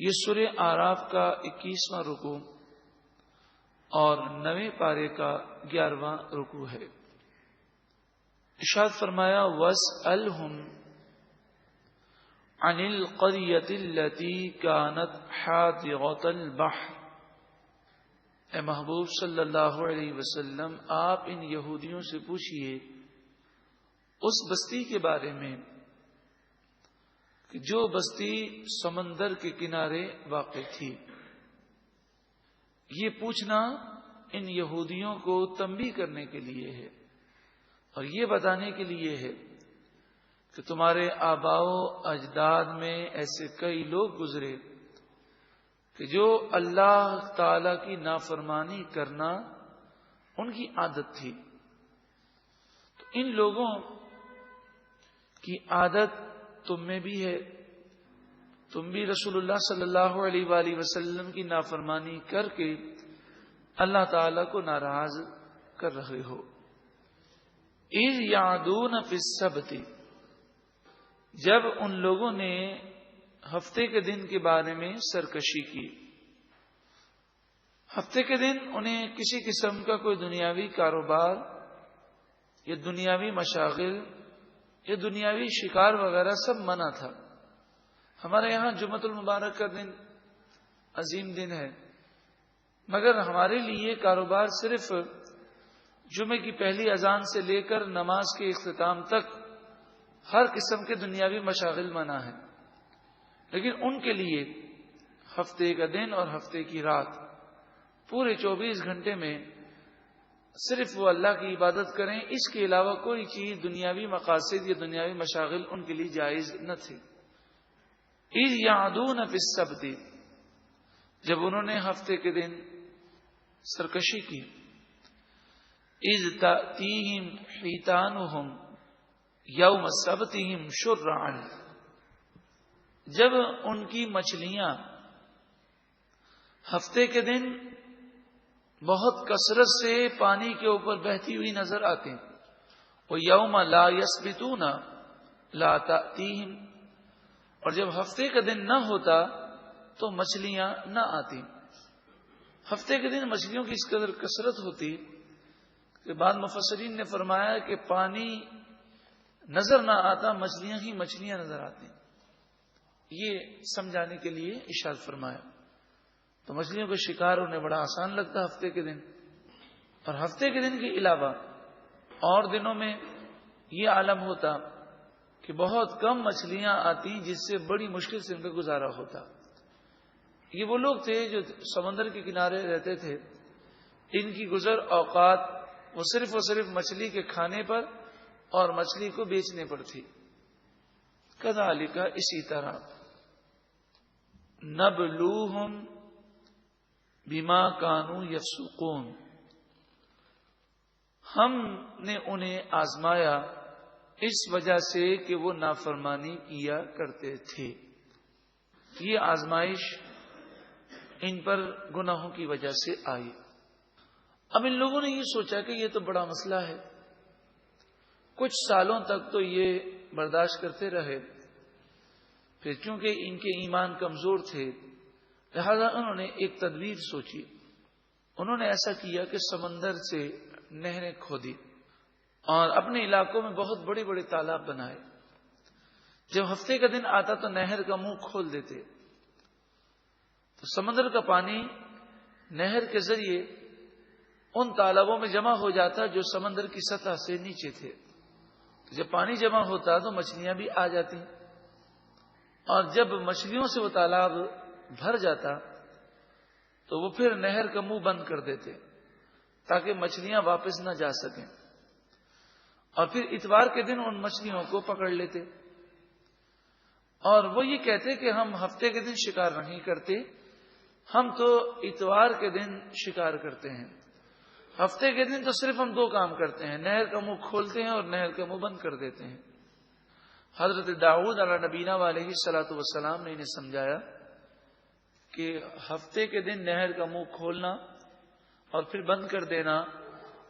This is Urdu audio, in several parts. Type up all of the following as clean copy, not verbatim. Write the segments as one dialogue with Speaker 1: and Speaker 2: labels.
Speaker 1: یہ سورہ اعراف کا 21واں رکوع اور 9ویں پارے کا 11واں رکوع ہے۔ ارشاد فرمایا وَاسْأَلْهُمْ عَنِ الْقَرْيَةِ الَّتِي كَانَتْ حَاضِرَةَ الْبَحْرِ، اے محبوب صلی اللہ علیہ وسلم آپ ان یہودیوں سے پوچھئے اس بستی کے بارے میں کہ جو بستی سمندر کے کنارے واقع تھی۔ یہ پوچھنا ان یہودیوں کو تنبیہ کرنے کے لیے ہے اور یہ بتانے کے لیے ہے کہ تمہارے آباء و اجداد میں ایسے کئی لوگ گزرے کہ جو اللہ تعالی کی نافرمانی کرنا ان کی عادت تھی۔ تو ان لوگوں کی عادت تم میں بھی ہے، تم بھی رسول اللہ صلی اللہ علیہ وآلہ وسلم کی نافرمانی کر کے اللہ تعالی کو ناراض کر رہے ہو۔ اذ یعدون فی السبت، جب ان لوگوں نے ہفتے کے دن کے بارے میں سرکشی کی۔ ہفتے کے دن انہیں کسی قسم کا کوئی دنیاوی کاروبار یا دنیاوی مشاغل یا دنیاوی شکار وغیرہ سب منع تھا۔ ہمارے یہاں جمعۃ المبارک کا دن عظیم دن ہے، مگر ہمارے لیے کاروبار صرف جمعے کی پہلی اذان سے لے کر نماز کے اختتام تک ہر قسم کے دنیاوی مشاغل منع ہے، لیکن ان کے لیے ہفتے کا دن اور ہفتے کی رات پورے 24 گھنٹے میں صرف وہ اللہ کی عبادت کریں، اس کے علاوہ کوئی چیز دنیاوی مقاصد یا دنیاوی مشاغل ان کے لیے جائز نہ تھی۔ اذ یعدون فی السبت، جب انہوں نے ہفتے کے دن سرکشی کی۔ اذ تأتیہم حیتانہم یوم سبتہم شرعا، جب ان کی مچھلیاں ہفتے کے دن بہت کثرت سے پانی کے اوپر بہتی ہوئی نظر آتی، وہ یوم لا یسبتون لا تأتیہم، اور جب ہفتے کا دن نہ ہوتا تو مچھلیاں نہ آتی۔ ہفتے کے دن مچھلیوں کی اس قدر کثرت ہوتی کہ بعض مفسرین نے فرمایا کہ پانی نظر نہ آتا، مچھلیاں ہی مچھلیاں نظر آتی۔ یہ سمجھانے کے لیے ارشاد فرمایا۔ تو مچھلیوں کا شکار ہونے بڑا آسان لگتا ہفتے کے دن، اور ہفتے کے دن کے علاوہ اور دنوں میں یہ عالم ہوتا کہ بہت کم مچھلیاں آتی جس سے بڑی مشکل سے ان کا گزارا ہوتا۔ یہ وہ لوگ تھے جو سمندر کے کنارے رہتے تھے، ان کی گزر اوقات وہ صرف مچھلی کے کھانے پر اور مچھلی کو بیچنے پر تھی۔ کذالک، اسی طرح، نبلوہم بما کانوا یفسقون، ہم نے انہیں آزمایا اس وجہ سے کہ وہ نافرمانی کیا کرتے تھے۔ یہ آزمائش ان پر گناہوں کی وجہ سے آئی۔ اب ان لوگوں نے یہ سوچا کہ یہ تو بڑا مسئلہ ہے، کچھ سالوں تک تو یہ برداشت کرتے رہے، پھر چونکہ ان کے ایمان کمزور تھے لہذا انہوں نے ایک تدبیر سوچی۔ انہوں نے ایسا کیا کہ سمندر سے نہریں کھودی اور اپنے علاقوں میں بہت بڑے بڑے تالاب بنائے۔ جب ہفتے کا دن آتا تو نہر کا منہ کھول دیتے، تو سمندر کا پانی نہر کے ذریعے ان تالابوں میں جمع ہو جاتا جو سمندر کی سطح سے نیچے تھے۔ جب پانی جمع ہوتا تو مچھلیاں بھی آ جاتی، اور جب مچھلیوں سے وہ تالاب بھر جاتا تو وہ پھر نہر کا منہ بند کر دیتے تاکہ مچھلیاں واپس نہ جا سکیں، اور پھر اتوار کے دن ان مچھلیوں کو پکڑ لیتے، اور وہ یہ کہتے کہ ہم ہفتے کے دن شکار نہیں کرتے، ہم تو اتوار کے دن شکار کرتے ہیں، ہفتے کے دن تو صرف ہم دو کام کرتے ہیں، نہر کا منہ کھولتے ہیں اور نہر کا منہ بند کر دیتے ہیں۔ حضرت داؤد علیہ نبینا علیہ الصلوۃ والسلام نے انہیں سمجھایا کہ ہفتے کے دن نہر کا منہ کھولنا اور پھر بند کر دینا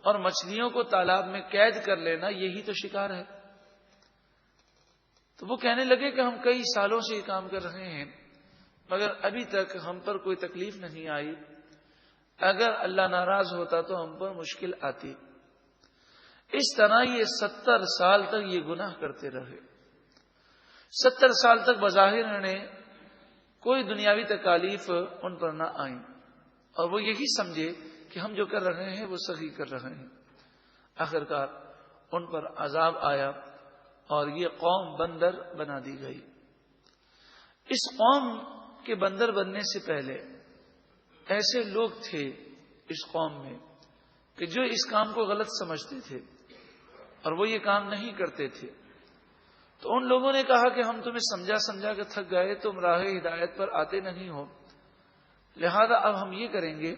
Speaker 1: اور مچھلیوں کو تالاب میں قید کر لینا، یہی تو شکار ہے۔ تو وہ کہنے لگے کہ ہم کئی سالوں سے یہ کام کر رہے ہیں مگر ابھی تک ہم پر کوئی تکلیف نہیں آئی. اگر اللہ ناراض ہوتا تو ہم پر مشکل آتی. اس طرح یہ 70 سال تک یہ گناہ کرتے رہے. 70 سال تک بظاہر انہیں کوئی دنیاوی تکالیف ان پر نہ آئیں اور وہ یہی سمجھے کہ ہم جو کر رہے ہیں وہ صحیح کر رہے ہیں. آخرکار ان پر عذاب آیا اور یہ قوم بندر بنا دی گئی. اس قوم کے بندر بننے سے پہلے ایسے لوگ تھے اس قوم میں کہ جو اس کام کو غلط سمجھتے تھے اور وہ یہ کام نہیں کرتے تھے. تو ان لوگوں نے کہا کہ ہم تمہیں سمجھا سمجھا کے تھک گئے, تم راہ ہدایت پر آتے نہیں ہو, لہذا اب ہم یہ کریں گے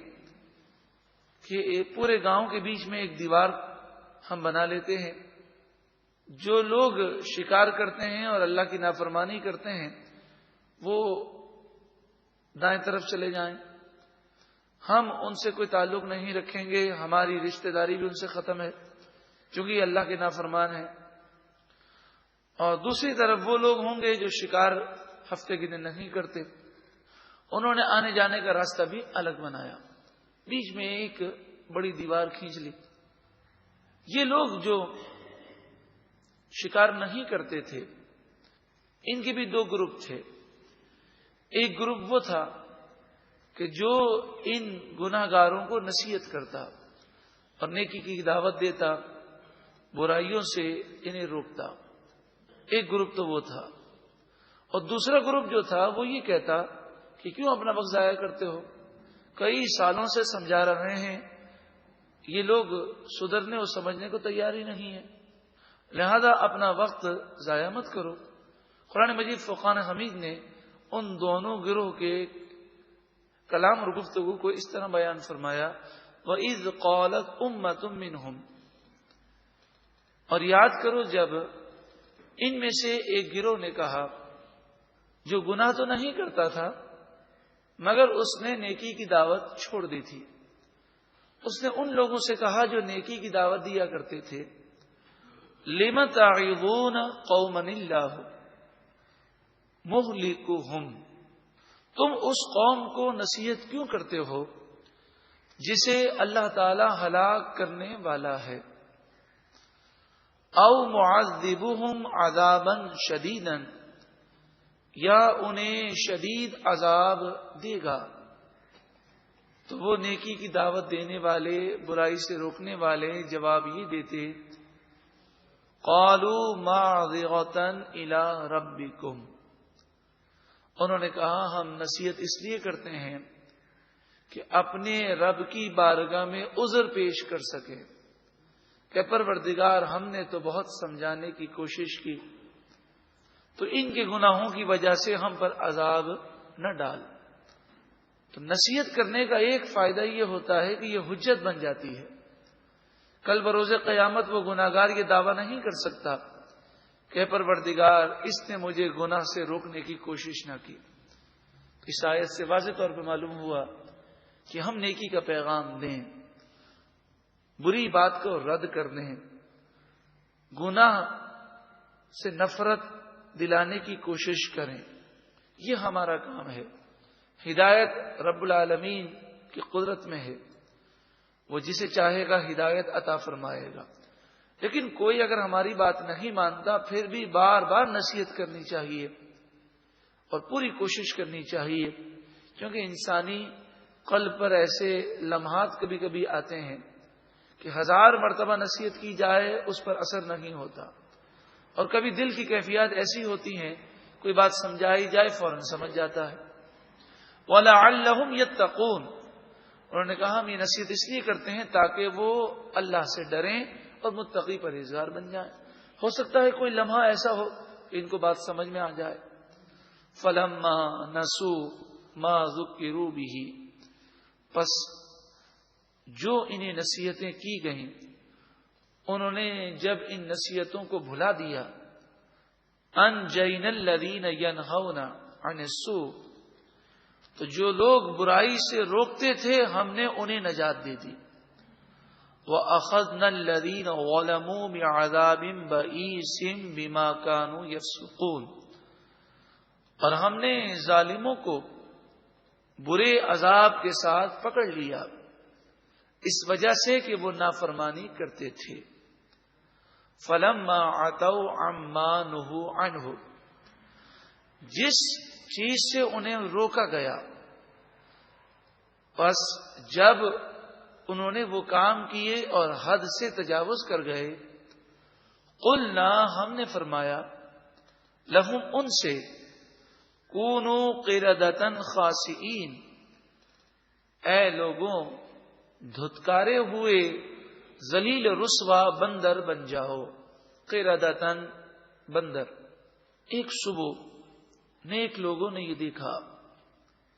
Speaker 1: کہ پورے گاؤں کے بیچ میں ایک دیوار ہم بنا لیتے ہیں. جو لوگ شکار کرتے ہیں اور اللہ کی نافرمانی کرتے ہیں وہ دائیں طرف چلے جائیں, ہم ان سے کوئی تعلق نہیں رکھیں گے, ہماری رشتہ داری بھی ان سے ختم ہے چونکہ یہ اللہ کے نافرمان ہے. اور دوسری طرف وہ لوگ ہوں گے جو شکار ہفتے کے دن نہیں کرتے, انہوں نے آنے جانے کا راستہ بھی الگ بنایا, بیچ میں ایک بڑی دیوار کھینچ لی. یہ لوگ جو شکار نہیں کرتے تھے ان کے بھی 2 گروپ تھے. ایک گروپ وہ تھا کہ جو ان گناہ گاروں کو نصیحت کرتا اور نیکی کی دعوت دیتا, برائیوں سے انہیں روکتا. ایک گروپ تو وہ تھا. اور دوسرا گروپ جو تھا وہ یہ کہتا کہ کیوں اپنا وقت ضائع کرتے ہو, کئی سالوں سے سمجھا رہے ہیں, یہ لوگ سدھرنے اور سمجھنے کو تیار ہی نہیں ہے, لہذا اپنا وقت ضائع مت کرو. قرآن مجید فرقان حمید نے ان دونوں گروہ کے کلام اور گفتگو کو اس طرح بیان فرمایا, وَإِذْ قَالَتْ أُمَّةٌ مِّنْهُمْ, اور یاد کرو جب ان میں سے ایک گروہ نے کہا جو گناہ تو نہیں کرتا تھا مگر اس نے نیکی کی دعوت چھوڑ دی تھی. اس نے ان لوگوں سے کہا جو نیکی کی دعوت دیا کرتے تھے, لِمَ تَعِظُونَ قَوْمًا اللَّهُ مُهْلِكُهُمْ, تم اس قوم کو نصیحت کیوں کرتے ہو جسے اللہ تعالی ہلاک کرنے والا ہے. او معذبهم عذابا شدیدا, یا انہیں شدید عذاب دے گا. تو وہ نیکی کی دعوت دینے والے, برائی سے روکنے والے جواب یہ دیتے, قالوا معذرۃ الی ربکم, انہوں نے کہا ہم نصیحت اس لیے کرتے ہیں کہ اپنے رب کی بارگاہ میں عذر پیش کر سکے کہ پروردگار ہم نے تو بہت سمجھانے کی کوشش کی, تو ان کے گناہوں کی وجہ سے ہم پر عذاب نہ ڈال. تو نصیحت کرنے کا ایک فائدہ یہ ہوتا ہے کہ یہ حجت بن جاتی ہے. کل بروز قیامت وہ گناہگار یہ دعویٰ نہیں کر سکتا کہ پروردگار اس نے مجھے گناہ سے روکنے کی کوشش نہ کی. اس آیت سے واضح طور پہ معلوم ہوا کہ ہم نیکی کا پیغام دیں, بری بات کو رد کرنے, گناہ سے نفرت دلانے کی کوشش کریں, یہ ہمارا کام ہے. ہدایت رب العالمین کی قدرت میں ہے, وہ جسے چاہے گا ہدایت عطا فرمائے گا. لیکن کوئی اگر ہماری بات نہیں مانتا پھر بھی بار بار نصیحت کرنی چاہیے اور پوری کوشش کرنی چاہیے, کیونکہ انسانی قلب پر ایسے لمحات کبھی کبھی آتے ہیں کہ 1000 مرتبہ نصیحت کی جائے اس پر اثر نہیں ہوتا, اور کبھی دل کی کیفیات ایسی ہوتی ہیں کوئی بات سمجھائی جائے فوراً سمجھ جاتا ہے. وَلَعَلَّهُمْ يَتَّقُونَ, انہوں نے کہا ہم یہ نصیحت اس لیے کرتے ہیں تاکہ وہ اللہ سے ڈریں اور متقی پرہیزگار بن جائیں. ہو سکتا ہے کوئی لمحہ ایسا ہو کہ ان کو بات سمجھ میں آ جائے. فَلَمَّا نَسُوا مَا ذُكِّرُوا بِهِ, پس جو انہیں نصیحتیں کی گئیں انہوں نے جب ان نصیحتوں کو بھلا دیا, أَنْجَيْنَا الَّذِينَ يَنْهَوْنَ عَنِ السُّوءِ, تو جو لوگ برائی سے روکتے تھے ہم نے انہیں نجات دے دی. وَأَخَذْنَا الَّذِينَ ظَلَمُوا بِعَذَابٍ بَئِيسٍ بِمَا كَانُوا يَفْسُقُونَ, اور ہم نے ظالموں کو برے عذاب کے ساتھ پکڑ لیا، اس وجہ سے کہ وہ نافرمانی کرتے تھے۔ فلما عتوا عما نہوا عنہ، جس چیز سے انہیں روکا گیا، پس جب انہوں نے وہ کام کیے اور حد سے تجاوز کر گئے، قلنا، ہم نے فرمایا، لہم، ان سے، کونوا قردۃ خاسئین، اے لوگوں دھتکارے ہوئے ذلیل رسوا بندر بن جاؤ۔ قردۃ، بندر۔ ایک صبح نیک لوگوں نے یہ دیکھا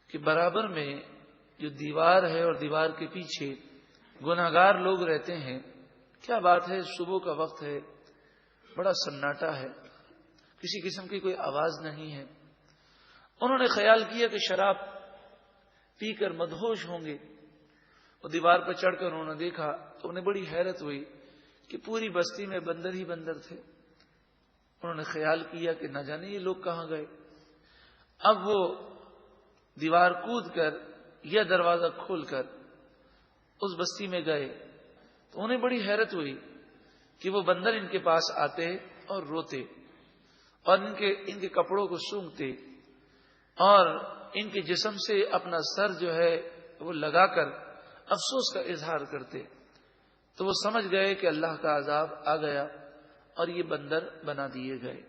Speaker 1: کہ برابر میں جو دیوار ہے اور دیوار کے پیچھے گناہگار لوگ رہتے ہیں۔ کیا بات ہے، صبح کا وقت ہے، بڑا سناٹا ہے، کسی قسم کی کوئی آواز نہیں ہے۔ انہوں نے خیال کیا کہ شراب پی کر مدہوش ہوں گے، اور دیوار پر چڑھ کر انہوں نے دیکھا تو انہیں بڑی حیرت ہوئی کہ پوری بستی میں بندر ہی بندر تھے۔ انہوں نے خیال کیا کہ نہ جانے یہ لوگ کہاں گئے۔ اب وہ دیوار کود کر یا دروازہ کھول کر اس بستی میں گئے تو انہیں بڑی حیرت ہوئی کہ وہ بندر ان کے پاس آتے اور روتے اور ان کے کپڑوں کو سونگھتے اور ان کے جسم سے اپنا سر جو ہے وہ لگا کر افسوس کا اظہار کرتے۔ تو وہ سمجھ گئے کہ اللہ کا عذاب آ گیا اور یہ بندر بنا دیے گئے۔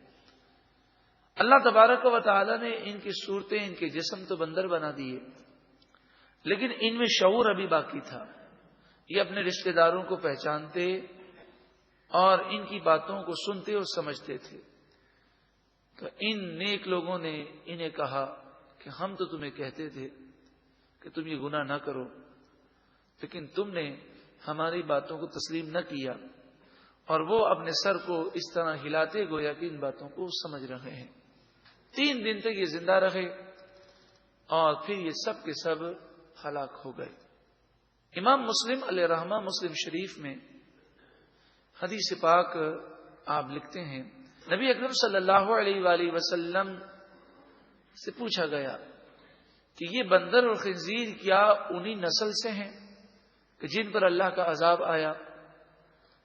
Speaker 1: اللہ تبارک و تعالی نے ان کی صورتیں، ان کے جسم تو بندر بنا دیے، لیکن ان میں شعور ابھی باقی تھا۔ یہ اپنے رشتہ داروں کو پہچانتے اور ان کی باتوں کو سنتے اور سمجھتے تھے۔ تو ان نیک لوگوں نے انہیں کہا کہ ہم تو تمہیں کہتے تھے کہ تم یہ گناہ نہ کرو، لیکن تم نے ہماری باتوں کو تسلیم نہ کیا، اور وہ اپنے سر کو اس طرح ہلاتے گویا کہ ان باتوں کو سمجھ رہے ہیں۔ 3 دن تک یہ زندہ رہے اور پھر یہ سب کے سب ہلاک ہو گئے۔ امام مسلم علیہ رحمہ مسلم شریف میں حدیث پاک آپ لکھتے ہیں، نبی اکرم صلی اللہ علیہ وآلہ وسلم سے پوچھا گیا کہ یہ بندر اور خنزیر کیا انہی نسل سے ہیں کہ جن پر اللہ کا عذاب آیا؟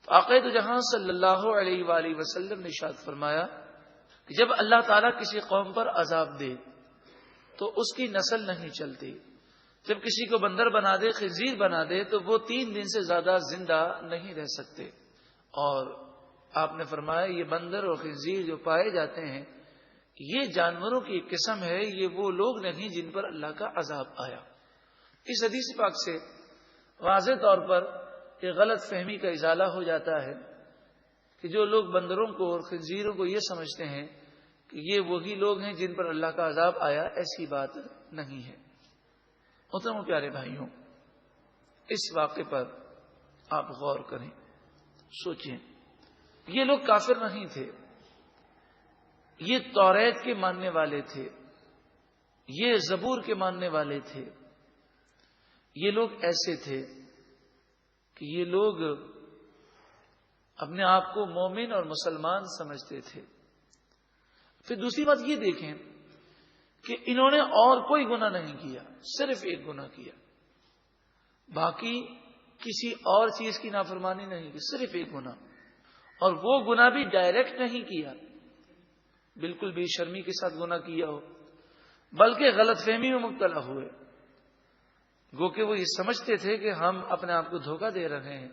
Speaker 1: تو آقا دو جہاں صلی اللہ علیہ وآلہ وسلم نے ارشاد فرمایا کہ جب اللہ تعالیٰ کسی قوم پر عذاب دے تو اس کی نسل نہیں چلتی۔ جب کسی کو بندر بنا دے، خنزیر بنا دے، تو وہ 3 دن سے زیادہ زندہ نہیں رہ سکتے۔ اور آپ نے فرمایا یہ بندر اور خنزیر جو پائے جاتے ہیں یہ جانوروں کی ایک قسم ہے، یہ وہ لوگ نہیں جن پر اللہ کا عذاب آیا۔ اس حدیث پاک سے واضح طور پر یہ غلط فہمی کا ازالہ ہو جاتا ہے کہ جو لوگ بندروں کو اور خنزیروں کو یہ سمجھتے ہیں کہ یہ وہی لوگ ہیں جن پر اللہ کا عذاب آیا، ایسی بات نہیں ہے۔ محترم پیارے بھائیوں، اس واقعے پر آپ غور کریں، سوچیں۔ یہ لوگ کافر نہیں تھے، یہ توریت کے ماننے والے تھے، یہ زبور کے ماننے والے تھے۔ یہ لوگ ایسے تھے کہ یہ لوگ اپنے آپ کو مومن اور مسلمان سمجھتے تھے۔ پھر دوسری بات یہ دیکھیں کہ انہوں نے اور کوئی گناہ نہیں کیا، صرف ایک گناہ کیا، باقی کسی اور چیز کی نافرمانی نہیں کی، صرف ایک گناہ، اور وہ گناہ بھی ڈائریکٹ نہیں کیا، بالکل بے شرمی کے ساتھ گناہ کیا ہو، بلکہ غلط فہمی میں مبتلا ہوئے، گو کہ وہ یہ سمجھتے تھے کہ ہم اپنے آپ کو دھوکہ دے رہے ہیں۔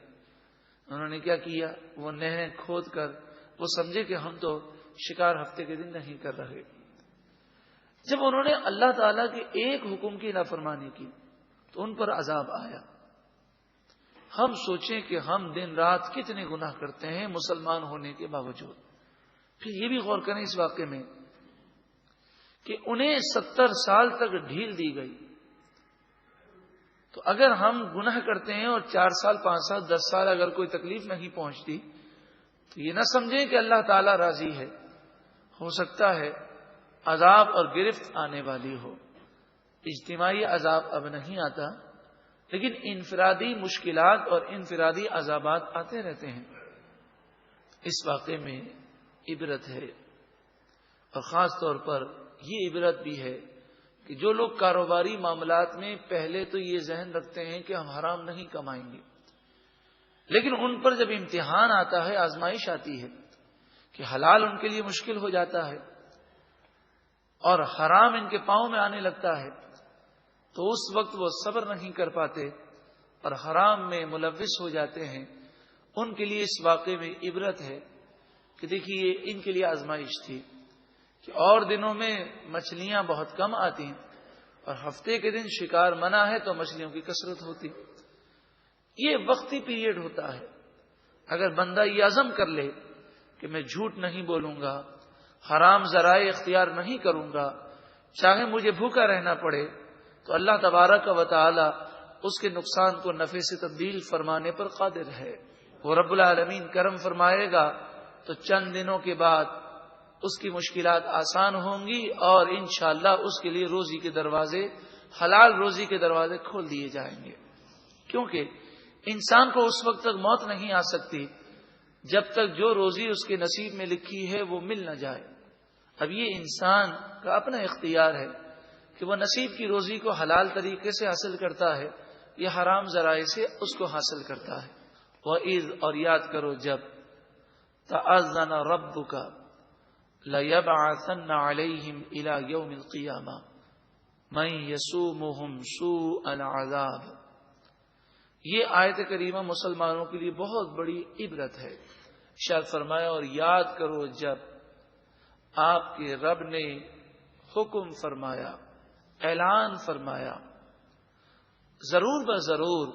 Speaker 1: انہوں نے کیا کیا، وہ نہریں کھود کر وہ سمجھے کہ ہم تو شکار ہفتے کے دن نہیں کر رہے۔ جب انہوں نے اللہ تعالیٰ کے ایک حکم کی نافرمانی کی تو ان پر عذاب آیا۔ ہم سوچیں کہ ہم دن رات کتنے گناہ کرتے ہیں مسلمان ہونے کے باوجود۔ پھر یہ بھی غور کریں اس واقعے میں کہ انہیں 70 سال تک ڈھیل دی گئی۔ تو اگر ہم گناہ کرتے ہیں اور 4 سال 5 سال 10 سال اگر کوئی تکلیف نہیں پہنچتی تو یہ نہ سمجھیں کہ اللہ تعالیٰ راضی ہے، ہو سکتا ہے عذاب اور گرفت آنے والی ہو۔ اجتماعی عذاب اب نہیں آتا، لیکن انفرادی مشکلات اور انفرادی عذابات آتے رہتے ہیں۔ اس واقعے میں عبرت ہے، اور خاص طور پر یہ عبرت بھی ہے کہ جو لوگ کاروباری معاملات میں پہلے تو یہ ذہن رکھتے ہیں کہ ہم حرام نہیں کمائیں گے، لیکن ان پر جب امتحان آتا ہے، آزمائش آتی ہے کہ حلال ان کے لیے مشکل ہو جاتا ہے اور حرام ان کے پاؤں میں آنے لگتا ہے، تو اس وقت وہ صبر نہیں کر پاتے اور حرام میں ملوث ہو جاتے ہیں. ان کے لیے اس واقعے میں عبرت ہے کہ دیکھیے ان کے لیے آزمائش تھی کہ اور دنوں میں مچھلیاں بہت کم آتی ہیں اور ہفتے کے دن شکار منع ہے تو مچھلیوں کی کثرت ہوتی. یہ وقتی پیریڈ ہوتا ہے. اگر بندہ یہ عزم کر لے کہ میں جھوٹ نہیں بولوں گا، حرام ذرائع اختیار نہیں کروں گا، چاہے مجھے بھوکا رہنا پڑے، تو اللہ تبارک و تعالی اس کے نقصان کو نفع سے تبدیل فرمانے پر قادر ہے. وہ رب العالمین کرم فرمائے گا تو چند دنوں کے بعد اس کی مشکلات آسان ہوں گی اور انشاءاللہ اس کے لیے روزی کے دروازے، حلال روزی کے دروازے کھول دیے جائیں گے. کیونکہ انسان کو اس وقت تک موت نہیں آ سکتی جب تک جو روزی اس کے نصیب میں لکھی ہے وہ مل نہ جائے. اب یہ انسان کا اپنا اختیار ہے کہ وہ نصیب کی روزی کو حلال طریقے سے حاصل کرتا ہے یا حرام ذرائع سے اس کو حاصل کرتا ہے. وَإِذْ اور یاد کرو جب تَأَذَّنَ رَبُّكَ لَيَبْعَثَنَّ عَلَيْهِمْ إِلَى يَوْمِ الْقِيَامَةِ مَن يَسُومُهُمْ سُوءَ الْعَذَابِ. یہ آیت کریمہ مسلمانوں کے لیے بہت بڑی عبرت ہے. ارشاد فرمایا اور یاد کرو جب آپ کے رب نے حکم فرمایا، اعلان فرمایا، ضرور بضرور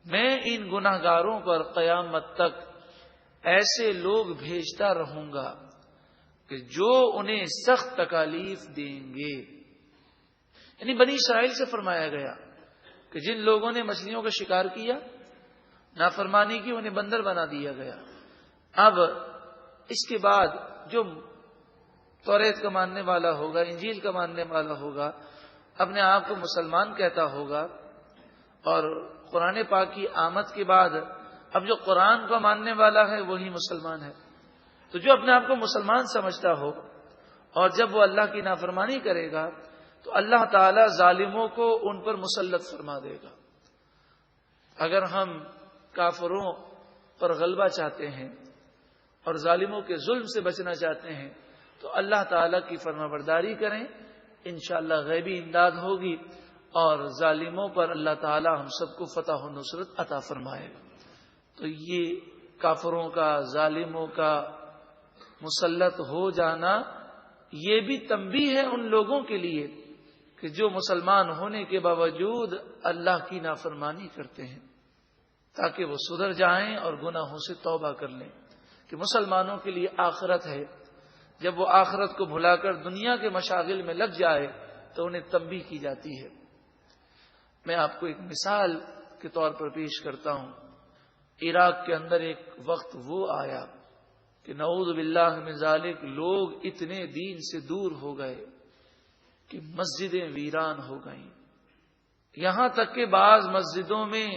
Speaker 1: میں ان گناہگاروں پر قیامت تک ایسے لوگ بھیجتا رہوں گا کہ جو انہیں سخت تکالیف دیں گے. یعنی بنی اسرائیل سے فرمایا گیا کہ جن لوگوں نے مچھلیوں کا شکار کیا، نافرمانی کی، انہیں بندر بنا دیا گیا. اب اس کے بعد جو توریت کا ماننے والا ہوگا، انجیل کا ماننے والا ہوگا، اپنے آپ کو مسلمان کہتا ہوگا، اور قرآن پاک کی آمد کے بعد اب جو قرآن کو ماننے والا ہے وہی مسلمان ہے. تو جو اپنے آپ کو مسلمان سمجھتا ہو اور جب وہ اللہ کی نافرمانی کرے گا تو اللہ تعالی ظالموں کو ان پر مسلط فرما دے گا. اگر ہم کافروں پر غلبہ چاہتے ہیں اور ظالموں کے ظلم سے بچنا چاہتے ہیں تو اللہ تعالی کی فرمانبرداری کریں، انشاءاللہ غیبی امداد ہوگی اور ظالموں پر اللہ تعالی ہم سب کو فتح و نصرت عطا فرمائے گا. تو یہ کافروں کا، ظالموں کا مسلط ہو جانا یہ بھی تنبیہ ہے ان لوگوں کے لیے کہ جو مسلمان ہونے کے باوجود اللہ کی نافرمانی کرتے ہیں، تاکہ وہ سدھر جائیں اور گناہوں سے توبہ کر لیں. کہ مسلمانوں کے لیے آخرت ہے، جب وہ آخرت کو بھلا کر دنیا کے مشاغل میں لگ جائے تو انہیں تنبیہ کی جاتی ہے. میں آپ کو ایک مثال کے طور پر پیش کرتا ہوں. عراق کے اندر ایک وقت وہ آیا کہ نعوذ باللہ من ذالک لوگ اتنے دین سے دور ہو گئے کہ مسجدیں ویران ہو گئیں. یہاں تک کہ بعض مسجدوں میں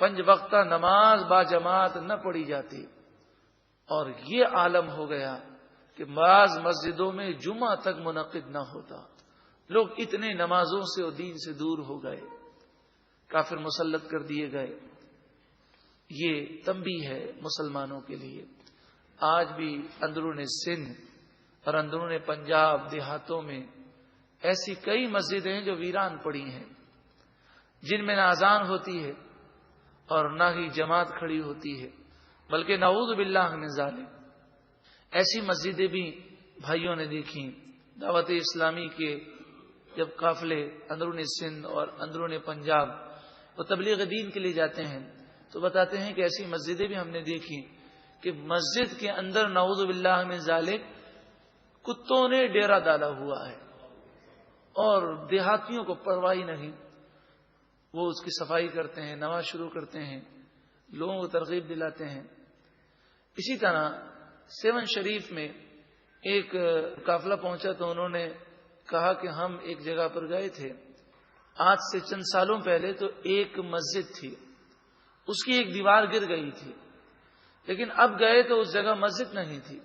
Speaker 1: 5 وقتہ نماز با جماعت نہ پڑھی جاتی، اور یہ عالم ہو گیا کہ بعض مسجدوں میں جمعہ تک منعقد نہ ہوتا. لوگ اتنے نمازوں سے اور دین سے دور ہو گئے، کافر مسلط کر دیے گئے. یہ تنبیہ ہے مسلمانوں کے لیے. آج بھی اندرون سندھ اور اندرون پنجاب دیہاتوں میں ایسی کئی مسجدیں ہیں جو ویران پڑی ہیں، جن میں نہ اذان ہوتی ہے اور نہ ہی جماعت کھڑی ہوتی ہے، بلکہ نعوذ باللہ من ذالک. ایسی مسجدیں بھی بھائیوں نے دیکھی. دعوت اسلامی کے جب قافلے اندرون سندھ اور اندرون پنجاب وہ تبلیغ دین کے لیے جاتے ہیں تو بتاتے ہیں کہ ایسی مسجدیں بھی ہم نے دیکھی کہ مسجد کے اندر نعوذ باللہ من ذالک کتوں نے ڈیرا ڈالا ہوا ہے اور دیہاتیوں کو پرواہ نہیں. وہ اس کی صفائی کرتے ہیں، نماز شروع کرتے ہیں، لوگوں کو ترغیب دلاتے ہیں. اسی طرح 7 شریف میں ایک قافلہ پہنچا تو انہوں نے کہا کہ ہم ایک جگہ پر گئے تھے آج سے چند سالوں پہلے، تو ایک مسجد تھی، اس کی ایک دیوار گر گئی تھی، لیکن اب گئے تو اس جگہ مسجد نہیں تھی.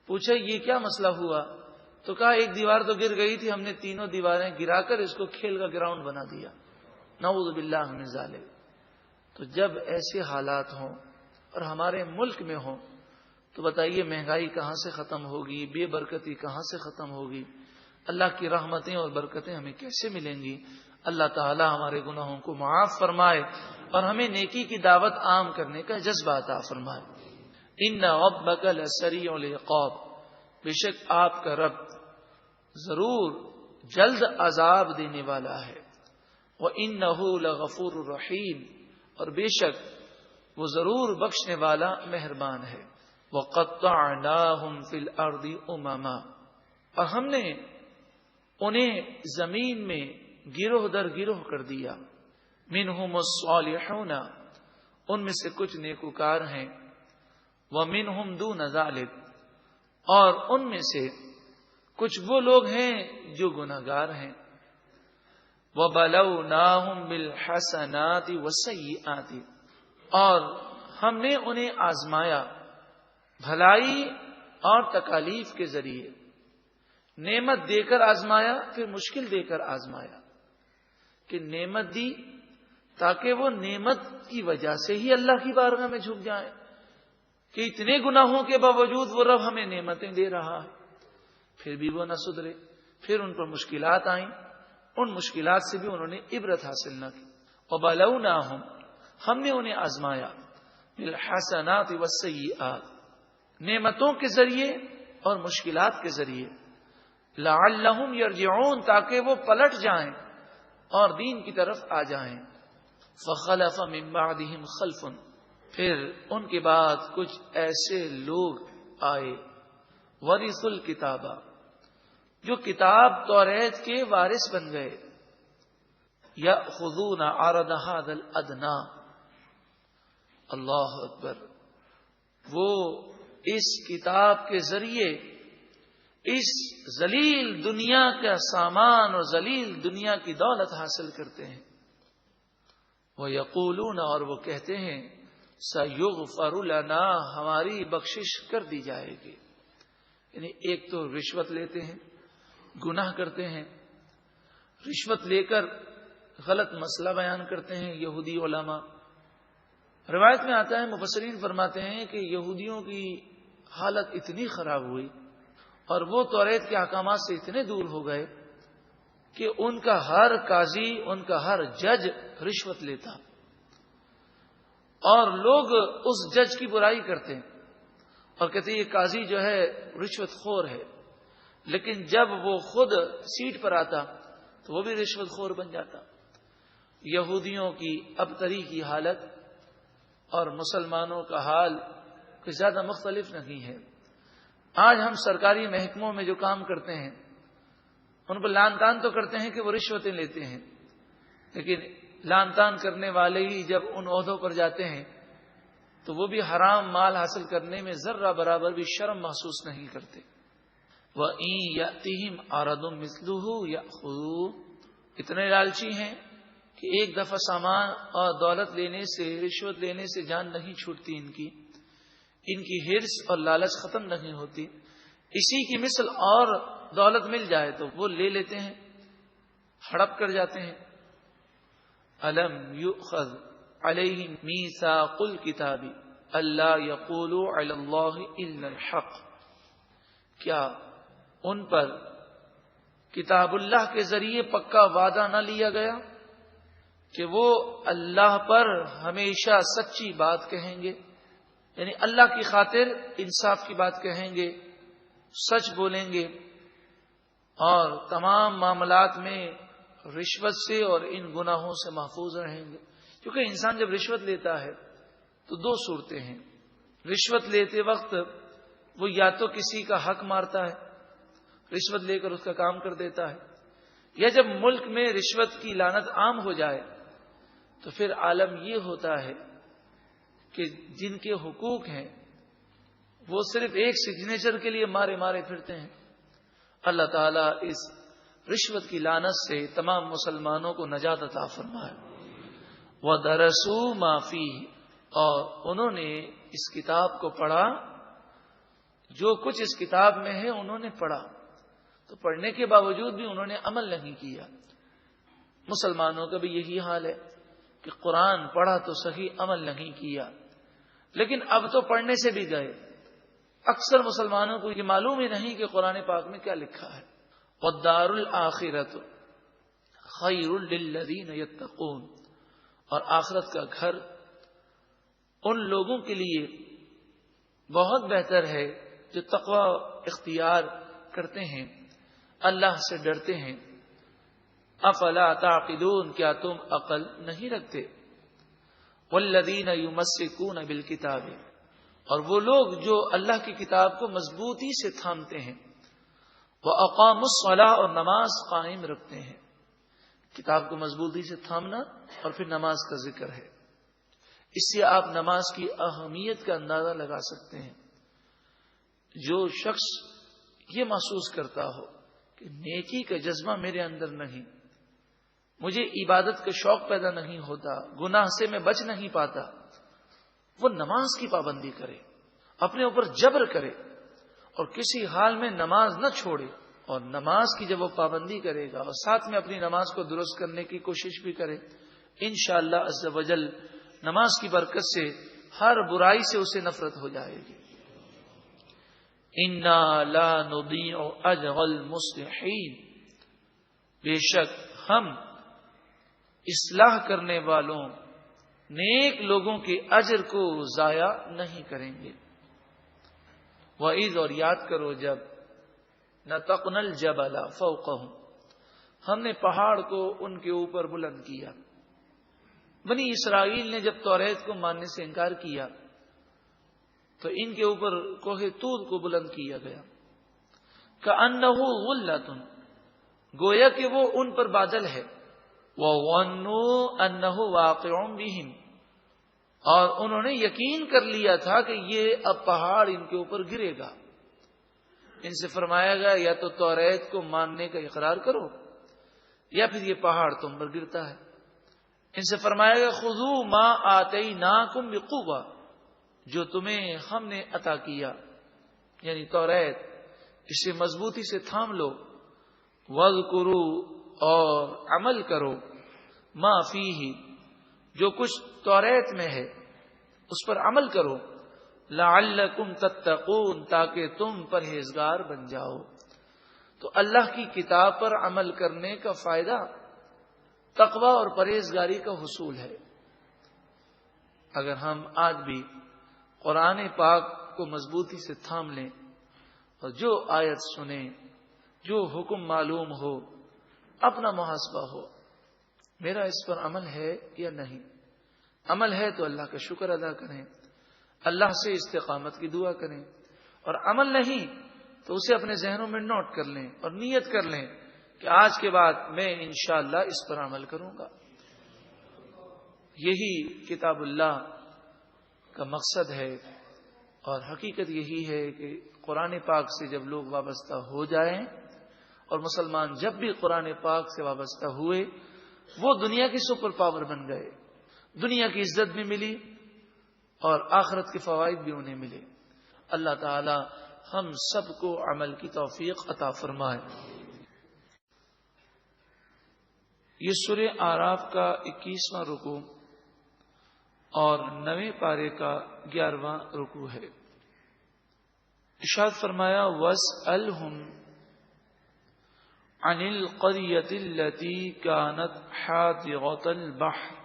Speaker 1: پوچھا یہ کیا مسئلہ ہوا؟ تو کہا ایک دیوار تو گر گئی تھی، ہم نے تینوں دیواریں گرا کر اس کو کھیل کا گراؤنڈ بنا دیا، نعوذ باللہ من ذالک۔ تو جب ایسے حالات ہوں اور ہمارے ملک میں ہوں تو بتائیے مہنگائی کہاں سے ختم ہوگی، بے برکتی کہاں سے ختم ہوگی، اللہ کی رحمتیں اور برکتیں ہمیں کیسے ملیں گی؟ اللہ تعالی ہمارے گناہوں کو معاف فرمائے اور ہمیں نیکی کی دعوت عام کرنے کا جذبہ عطا فرمائے۔ ان ربک لسریع العقاب، بے شک آپ کا رب ضرور جلد عذاب دینے والا ہے، وَإِنَّهُ لَغَفُورٌ رَحِيمٌ، اور بے شک وہ ضرور بخشنے والا مہربان ہے۔ وَقَطَّعْنَاهُمْ فِي الْأَرْضِ أُمَمًا، اور ہم نے انہیں زمین میں گروہ در گروہ کر دیا، مِنْهُمُ الصَّالِحُونَ، ان میں سے کچھ نیکوکار ہیں، وَمِنْهُمْ دُونَ ذَلِكَ، اور ان میں سے کچھ وہ لوگ ہیں جو گناہگار ہیں، وَبَلَوْنَاهُمْ بِالْحَسَنَاتِ وَالسَّيِّئَاتِ، اور ہم نے انہیں آزمایا بھلائی اور تکالیف کے ذریعے، نعمت دے کر آزمایا، پھر مشکل دے کر آزمایا، کہ نعمت دی تاکہ وہ نعمت کی وجہ سے ہی اللہ کی بارگاہ میں جھک جائیں، کہ اتنے گناہوں کے باوجود وہ رب ہمیں نعمتیں دے رہا ہے، پھر بھی وہ نہ سدھرے، پھر ان پر مشکلات آئیں، ان مشکلات سے بھی انہوں نے عبرت حاصل نہ کی۔ وَبَلَوْنَاهُمْ، ہم نے انہیں آزمایا، بِالْحَسَنَاتِ وَالسَّيِّئَاتِ، نعمتوں کے ذریعے اور مشکلات کے ذریعے، لَعَلَّهُمْ يَرْجِعُونَ، تاکہ وہ پلٹ جائیں اور دین کی طرف آ جائیں۔ فَخَلَفَ مِن بَعْدِهِمْ خَلْفٌ، پھر ان کے بعد کچھ ایسے لوگ آئے، وَرِثُوا الْكِتَابَ، جو کتاب توریت کے وارث بن گئے، یأخذون عرض هذا الادنی، اللہ اکبر، وہ اس کتاب کے ذریعے اس ذلیل دنیا کا سامان اور ذلیل دنیا کی دولت حاصل کرتے ہیں۔ وَيَقُولُونَ، اور وہ کہتے ہیں، سَيُغْفَرُ لَنَا، ہماری بخشش کر دی جائے گی۔ یعنی ایک تو رشوت لیتے ہیں، گناہ کرتے ہیں، رشوت لے کر غلط مسئلہ بیان کرتے ہیں یہودی علماء۔ روایت میں آتا ہے، مفسرین فرماتے ہیں کہ یہودیوں کی حالت اتنی خراب ہوئی اور وہ توریت کے احکامات سے اتنے دور ہو گئے کہ ان کا ہر قاضی، ان کا ہر جج رشوت لیتا، اور لوگ اس جج کی برائی کرتے ہیں اور کہتے ہیں یہ قاضی جو ہے رشوت خور ہے، لیکن جب وہ خود سیٹ پر آتا تو وہ بھی رشوت خور بن جاتا۔ یہودیوں کی ابتری کی حالت اور مسلمانوں کا حال کچھ زیادہ مختلف نہیں ہے۔ آج ہم سرکاری محکموں میں جو کام کرتے ہیں ان پر لان تان تو کرتے ہیں کہ وہ رشوتیں لیتے ہیں، لیکن لان تان کرنے والے ہی جب ان عہدوں پر جاتے ہیں تو وہ بھی حرام مال حاصل کرنے میں ذرہ برابر بھی شرم محسوس نہیں کرتے۔ وَإِن يَأْتِهِمْ عَرَضٌ مِثْلُهُ يَأْخُذُوهُ، اتنے لالچی ہیں کہ ایک دفعہ سامان اور دولت لینے سے، رشوت لینے سے جان نہیں چھوٹتی ان کی حرص اور لالچ ختم نہیں ہوتی۔ اسی کی مثل اور دولت مل جائے تو وہ لے لیتے ہیں، ہڑپ کر جاتے ہیں۔ أَلَمْ يُؤْخَذْ عَلَيْهِمْ مِيثَاقُ الْكِتَابِ أَلَّا يَقُولُوا عَلَى اللَّهِ إِلَّا الْحَقَّ، کیا ان پر کتاب اللہ کے ذریعے پکا وعدہ نہ لیا گیا کہ وہ اللہ پر ہمیشہ سچی بات کہیں گے، یعنی اللہ کی خاطر انصاف کی بات کہیں گے، سچ بولیں گے اور تمام معاملات میں رشوت سے اور ان گناہوں سے محفوظ رہیں گے۔ کیونکہ انسان جب رشوت لیتا ہے تو دو صورتیں ہیں، رشوت لیتے وقت وہ یا تو کسی کا حق مارتا ہے، رشوت لے کر اس کا کام کر دیتا ہے، یا جب ملک میں رشوت کی لعنت عام ہو جائے تو پھر عالم یہ ہوتا ہے کہ جن کے حقوق ہیں وہ صرف ایک سگنیچر کے لیے مارے مارے پھرتے ہیں۔ اللہ تعالیٰ اس رشوت کی لعنت سے تمام مسلمانوں کو نجات عطا فرمائے۔ وَدَرَسُوا مَا فِيهِ، اور انہوں نے اس کتاب کو پڑھا، جو کچھ اس کتاب میں ہے انہوں نے پڑھا۔ تو پڑھنے کے باوجود بھی انہوں نے عمل نہیں کیا. مسلمانوں کا بھی یہی حال ہے کہ قرآن پڑھا تو صحیح، عمل نہیں کیا. لیکن اب تو پڑھنے سے بھی گئے. اکثر مسلمانوں کو یہ معلوم ہی نہیں کہ قرآن پاک میں کیا لکھا ہے. وَالدَّارُ الْآخِرَةُ خَيْرٌ لِلَّذِينَ يَتَّقُونَ، اور آخرت کا گھر ان لوگوں کے لیے بہت بہتر ہے جو تقوی اختیار کرتے ہیں، اللہ سے ڈرتے ہیں. افلا تعقلون، کیا تم عقل نہیں رکھتے؟ والذین یمسکون بالکتاب، اور وہ لوگ جو اللہ کی کتاب کو مضبوطی سے تھامتے ہیں. واقاموا الصلاۃ، اور نماز قائم رکھتے ہیں. کتاب کو مضبوطی سے تھامنا اور پھر نماز کا ذکر ہے. اس سے آپ نماز کی اہمیت کا اندازہ لگا سکتے ہیں. جو شخص یہ محسوس کرتا ہو کہ نیکی کا جذبہ میرے اندر نہیں، مجھے عبادت کا شوق پیدا نہیں ہوتا، گناہ سے میں بچ نہیں پاتا، وہ نماز کی پابندی کرے، اپنے اوپر جبر کرے اور کسی حال میں نماز نہ چھوڑے. اور نماز کی جب وہ پابندی کرے گا اور ساتھ میں اپنی نماز کو درست کرنے کی کوشش بھی کرے، انشاءاللہ عز و جل نماز کی برکت سے ہر برائی سے اسے نفرت ہو جائے گی. اِنَّا لَا نُضِيعُ أَجْرَ الْمُصْلِحِينَ، بے شک ہم اصلاح کرنے والوں، نیک لوگوں کے اجر کو ضائع نہیں کریں گے. وَإِذْ، اور یاد کرو جب نَتَقْنَا الْجَبَلَ فَوْقَهُمْ، ہم نے پہاڑ کو ان کے اوپر بلند کیا. بنی اسرائیل نے جب توریت کو ماننے سے انکار کیا تو ان کے اوپر کوہ طور کو بلند کیا گیا. كَأَنَّهُ غُلَّةٌ، گویا کہ وہ ان پر بادل ہے. وَظَنُّوا أَنَّهُ وَاقِعٌ بِهِمْ، اور انہوں نے یقین کر لیا تھا کہ یہ اب پہاڑ ان کے اوپر گرے گا. ان سے فرمایا گیا یا تو توریت کو ماننے کا اقرار کرو یا پھر یہ پہاڑ تم پر گرتا ہے. ان سے فرمایا گیا خذوا ما آتیناکم بقوہ، جو تمہیں ہم نے عطا کیا یعنی توریت، اسے مضبوطی سے تھام لو. وَاذْكُرُوا، اور عمل کرو، ما فیہ، جو کچھ توریت میں ہے اس پر عمل کرو. لعلکم تتقون، تاکہ تم پرہیزگار بن جاؤ. تو اللہ کی کتاب پر عمل کرنے کا فائدہ تقوی اور پرہیزگاری کا حصول ہے. اگر ہم آج بھی قرآن پاک کو مضبوطی سے تھام لیں اور جو آیت سنیں، جو حکم معلوم ہو، اپنا محاسبہ ہو، میرا اس پر عمل ہے یا نہیں. عمل ہے تو اللہ کا شکر ادا کریں، اللہ سے استقامت کی دعا کریں، اور عمل نہیں تو اسے اپنے ذہنوں میں نوٹ کر لیں اور نیت کر لیں کہ آج کے بعد میں انشاءاللہ اس پر عمل کروں گا. یہی کتاب اللہ کا مقصد ہے، اور حقیقت یہی ہے کہ قرآن پاک سے جب لوگ وابستہ ہو جائیں، اور مسلمان جب بھی قرآن پاک سے وابستہ ہوئے، وہ دنیا کی سپر پاور بن گئے. دنیا کی عزت بھی ملی اور آخرت کے فوائد بھی انہیں ملے. اللہ تعالی ہم سب کو عمل کی توفیق عطا فرمائے. یہ سورہ اعراف کا 21واں رکوع اور 9ویں پارے کا 11واں رکوع ہے. ارشاد فرمایا وَاسْأَلْهُمْ عَنِ الْقَرْيَةِ الَّتِي كَانَتْ حَاضِرَةَ الْبَحْرِ،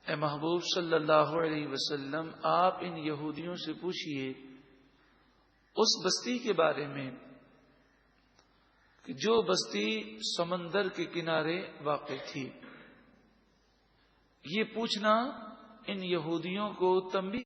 Speaker 1: اے محبوب صلی اللہ علیہ وسلم آپ ان یہودیوں سے پوچھئے اس بستی کے بارے میں کہ جو بستی سمندر کے کنارے واقع تھی. یہ پوچھنا ان یہودیوں کو تنبیہ